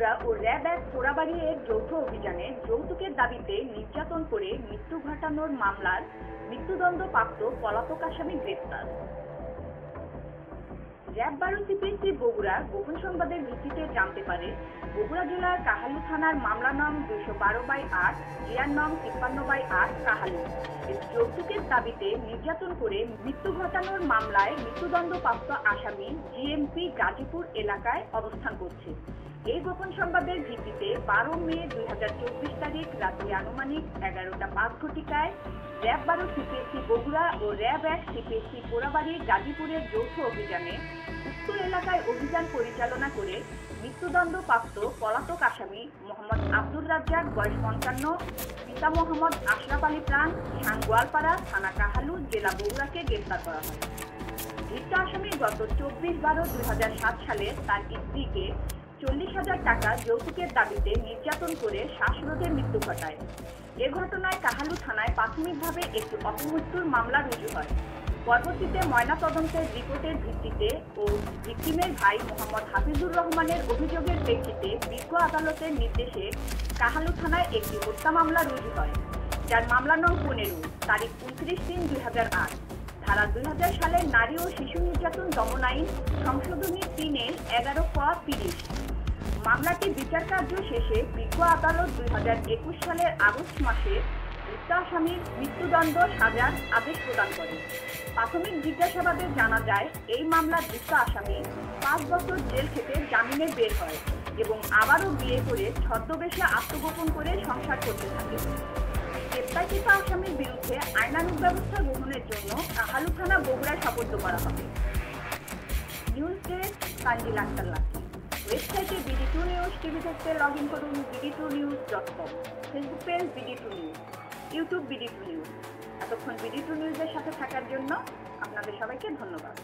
বগুড়া ও RAB এক পোড়াবাড়ি এর যৌথ অভিযানে যৌতুকের দাবিতে নির্যাতন করে মৃত্যু ঘটানোর মামলার মৃত্যুদণ্ডপ্রাপ্ত পলাতক আসামি গ্রেপ্তার। র্যাব 12 সিপিএসি বগুড়া গোপন সংবাদের ভিত্তিতে জানতে পারে, বগুড়া জেলার কাহালু থানার মামলা নং 212/8, জিআর নং 53/8 কাহালু যৌতুকের দাবিতে নির্যাতন করে মৃত্যু ঘটানোর মামলায় মৃত্যুদণ্ডপ্রাপ্ত আসামি জিএমপি গাজীপুর এলাকায় অবস্থান করছে। এই গোপন সংবাদের ভিত্তিতে 12 মে 2024 তারিখ রাত্রি আনুমানিক 11টা 5 ঘটিকায় র্যাব 12 সিপিএসি বগুড়া ও র্যাব 1 সিপিএসি পোড়াবাড়ি গাজীপুরের যৌথ অভিযানে উত্তর এলাকায় অভিযান পরিচালনা করে মৃত্যুদণ্ডপ্রাপ্ত পলাতক আসামি মোহাম্মদ আব্দুর রাজ্জাক বয়স 55, পিতা মোহাম্মদ আশরাফ আলী প্রাণ, গোয়ালপাড়া, থানা কাহালু, জেলা বগুড়াকে গ্রেপ্তার করা হয়। ধৃত আসামি গত 24/12/2007 সালে তার স্ত্রীকে 40,000 টাকা যৌতুকের দাবিতে নির্যাতন করে শ্বাসরোধে মৃত্যু ঘটায়। এ ঘটনায় কাহালু থানায় প্রাথমিকভাবে একটি অপমৃত্যুর মামলা রুজু হয়। পরবর্তীতে ময়নাতদন্তের রিপোর্টের ভিত্তিতে ও ভিকটিমের ভাই মোহাম্মদ হাফিজুর রহমানের অভিযোগের প্রেক্ষিতে বিজ্ঞ আদালতের নির্দেশে কাহালু থানায় একটি হত্যা মামলা রুজু হয়, যার মামলা নং 15 তারিখ 29/3/2008, ধারা 2000 সালের নারী ও শিশু নির্যাতন দমন আইন সংশোধনী 3-এর 11 মামলাটি বিচার কার্য শেষে বিজ্ঞ আদালত 2021 সালের আগস্ট মাসে ধৃত আসামির মৃত্যুদণ্ড সাজার আদেশ প্রদান করে। প্রাথমিক জিজ্ঞাসাবাদে জানা যায়, এই মামলার ধৃত আসামি 5 বছর জেল খেটে জামিনে বের হয় এবং আবারও বিয়ে করে ছদ্মবেশে আত্মগোপন করে সংসার করতে থাকে। গ্রেপ্তারকৃত আসামির বিরুদ্ধে আইনানুগ ব্যবস্থা গ্রহণের জন্য কাহালু থানা বগুড়ায় সোপর্দ করা হবে। News desk Tanzil Akter Lucky. ওয়েবসাইটে BD2 নিউজ টিভি দেখতে লগ ইন করুন bd2news.com, Facebook page BD2 news, YouTube BD2 news. এতক্ষণ BD2 নিউজের সাথে থাকার জন্য আপনাদের সবাইকে ধন্যবাদ।